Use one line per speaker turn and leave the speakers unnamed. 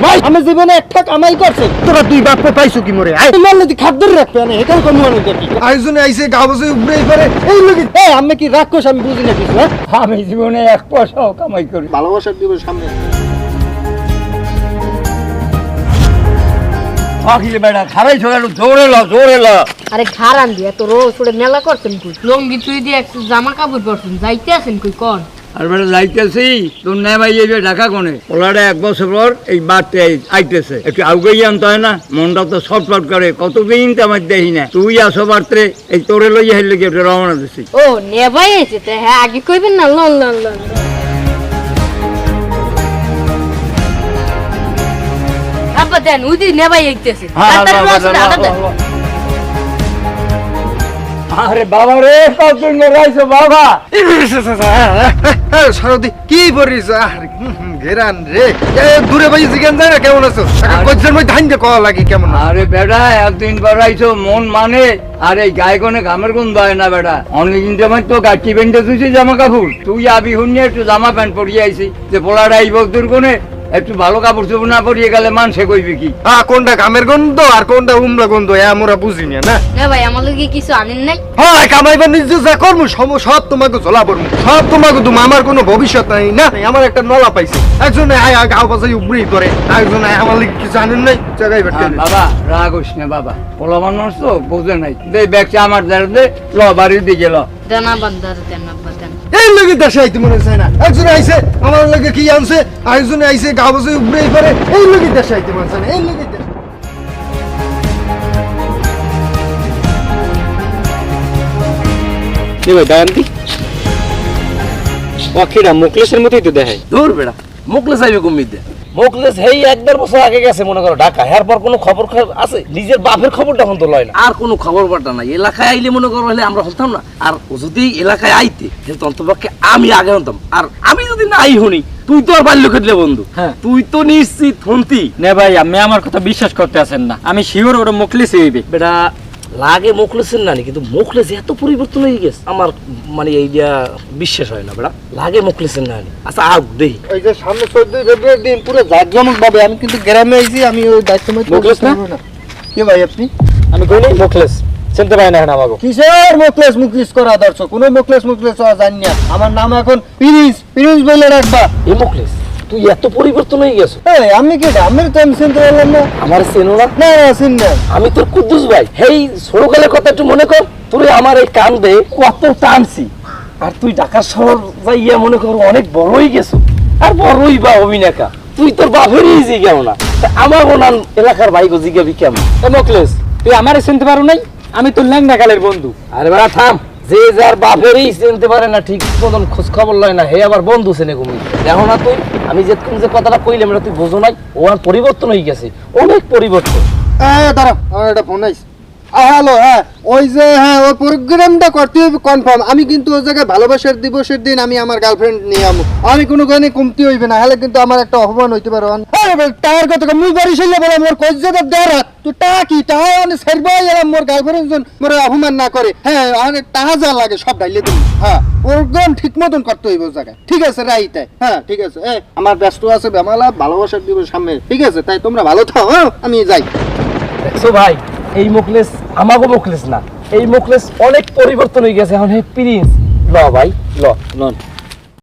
ভাই আমি জীবনে একটা কামাই করছে তোরা দুই বাপ পাইছো কি মরে আই মারলে তুই খাদ্য রাখবে না এটাও কোন মনে দেখি
আইজনে আইছে গাবসে উপরে পারে এই লাগি
আমি কি রাক্ষস আমি বুঝি না কিছু
আমি জীবনে এক পয়সাও কামাই করি
ভালোবাসার দিবস সামনে
পাখিলে বেড়া খারাই ছোড়ালো জোরে ল
আরে খারান দিয়ে তো রোজ করে মেলা করছেন কই লঙ্গি চুই দিয়ে একটু জামা কাপড় পরছেন যাইতে আছেন কই কোন
আর বেটা যাইতেছি তোর নেই ভাই এই যে ঢাকা কোনে ওলাটা 1 বছর পর এই বাড়তে আইতেছে একটু আউগেই আনতে হয় না মনটা তো ছটফট করে কতদিন তো আমার দেখি না তুই আসো বাড়তে এই তোরে লইয়া হেলে গিয়ে রওনা দিছি
ও নেভাই এসে তো হ্যাঁ আগে কইবেন না লন লন লন আব্বা দেন উদি নেভাই আইতেছে
আরে বাবা রে কতদিন রাইছো বাবা
সারদি কি পরিস ঘেরান রে দূরে ভাই জিগান যায় না কেমন আছো কইছেন মই ধান দে কওয়া লাগি কেমন
আরে বেটা একদিন পর রাইছো মন মানে আরে গায়ে কোনে ঘামের গন্ধ হয় না বেটা অনেকদিন তোমার তো গাছি বেঁধে তুই জামা কাপড় তুই আবি হুনিয়ে একটু জামা প্যান্ট পরিয়ে আইছি যে পোলাটা এই বদুর কোনে একটু ভালো কাপড় চোপড় না পরিয়ে গেলে মানুষে কইবে কি
কোনটা ঘামের গন্ধ আর কোনটা উমরা গন্ধ আমরা বুঝি না না
ভাই আমার লগে কিছু আনেন নাই
হয় কামাইবার নিজে যা করমু সব তোমাকে ঝোলা পড়মু সব তোমাকে তুমি আমার কোনো ভবিষ্যৎ নাই না আমার একটা নলা পাইছে একজনে আয় গাও পাশে উপরেই করে একজনে আমার লিগে কিছু জানেন নাই জায়গায় বেটে
বাবা রাগ হইস না বাবা পোলা মানুষ তো বোঝে নাই দে ব্যাগটা আমার দে ল বাড়ির দিকে ল
দেনা বান্দার দেনা বাদান
এই লগে দেশে আইতে মনে চায় না একজনে আইছে আমার লগে কি আনছে আরেকজনে আইছে গাও পাশে উপরেই করে এই লগে দেশে আইতে মনে চায় না এই লগে
মুকলেশের মতোই তো দেখায়
দূর বেড়া মুকলেশ আইবে কুমির দে মুকলেশ হেই 1-1.5 বছর আগে গেছে মনে করো ঢাকা এরপর কোনো খবর আছে নিজের বাপের খবরটা এখন তো লয় না আর কোনো খবর বার্তা নাই এলাকায় আইলে মনে করো হলে আমরা হতাম না আর ও যদি এলাকায় আইতে তাহলে অন্তপক্ষে আমি আগে হতাম আর আমি যদি না আই শুনি তুই তো আর বাল্য খেটলে বন্ধু
হ্যাঁ
তুই তো নিশ্চিত হন্তি
নে ভাই আমি আমার কথা বিশ্বাস করতে আছেন না আমি শিওর ওর মুকলেশ হইবে
বেটা লাগে মুখলেসের নানি কিন্তু মুখলেস এত পরিবর্তন হয়ে গেছে আমার মানে এইটা বিশ্বাস হয় না বেটা লাগে মুখলেসের নানি আচ্ছা আর দেই
এই যে সামনে 14 ফেব্রুয়ারি দিন পুরো জাঁকজমক ভাবে আমি কিন্তু গ্রামে আইছি আমি ওই দায়িত্বময়
মুখলেস না
কে ভাই আপনি
আমি কইনি মুকলেশ চিনতে পাই না আমাকে
কিসের মুকলেস করা দর্শক কোনো মুকলেস জানি না আমার নাম এখন প্রিন্স বলে রাখবা
এই মুখলেস তুই এত পরিবর্তন হয়ে গেছে
আমি কি আমি তো আমি চিনতে পারলাম না
আমার চেনো না
না চিন না
আমি তোর কুদ্দুস ভাই হেই ছোটকালের কথা একটু মনে কর তুই আমার এই কান্দে কত টানছি আর তুই ঢাকা শহর যাইয়া মনে কর অনেক বড়ই গেছো আর বড়ই বা অভিনেকা তুই তোর বাপেরই জিগাও না আমার ওনার এলাকার ভাই গো জিগাবি কেমন
মুকলেশ তুই আমারে চিনতে পারো নাই আমি তো ল্যাংড়া কালের বন্ধু
আরে বাড়া থাম যে যার বাপেরই চিনতে পারে না ঠিক মতন খোঁজ খবর লয় না হে আবার বন্ধু চেনে কমি দেখো না তুই আমি যে কথাটা কইলাম তুই বোঝো নাই ও আর পরিবর্তন হয়ে গেছে অনেক পরিবর্তন
দাঁড়াও আমার একটা ফোন আইছে হ্যালো ওই যে ওই প্রোগ্রামটা করতে হবে কনফার্ম আমি কিন্তু ওই জায়গায় ভালোবাসার দিবসের দিন আমি আমার গার্লফ্রেন্ড নিয়ে আমু আমি কোনো কারণে কমতি হইবে না হলে কিন্তু আমার একটা অপমান হইতে পারে টায়ার কথা মুই বাড়ি শুনলে বলে মোর কইজাটা দেওয়ার তুই টাকা কি টাকা মানে সারবাই এলাম মোর গার্লফ্রেন্ড জন মোর অপমান না করে অনেক টাকা যা লাগে সব ডাইলে তুমি প্রোগ্রাম ঠিক মতন করতে হইব জায়গায় ঠিক আছে রাইট ঠিক আছে আমার ব্যস্ত আছে বেমালা ভালোবাসার দিবস সামনে ঠিক আছে তাই তোমরা ভালো থাও আমি যাই
দেখছো ভাই এই মুখলেস আমাগো মুখলেস না এই মুখলেস অনেক পরিবর্তন হয়ে গেছে এখন হে প্রিন্স ল ভাই ল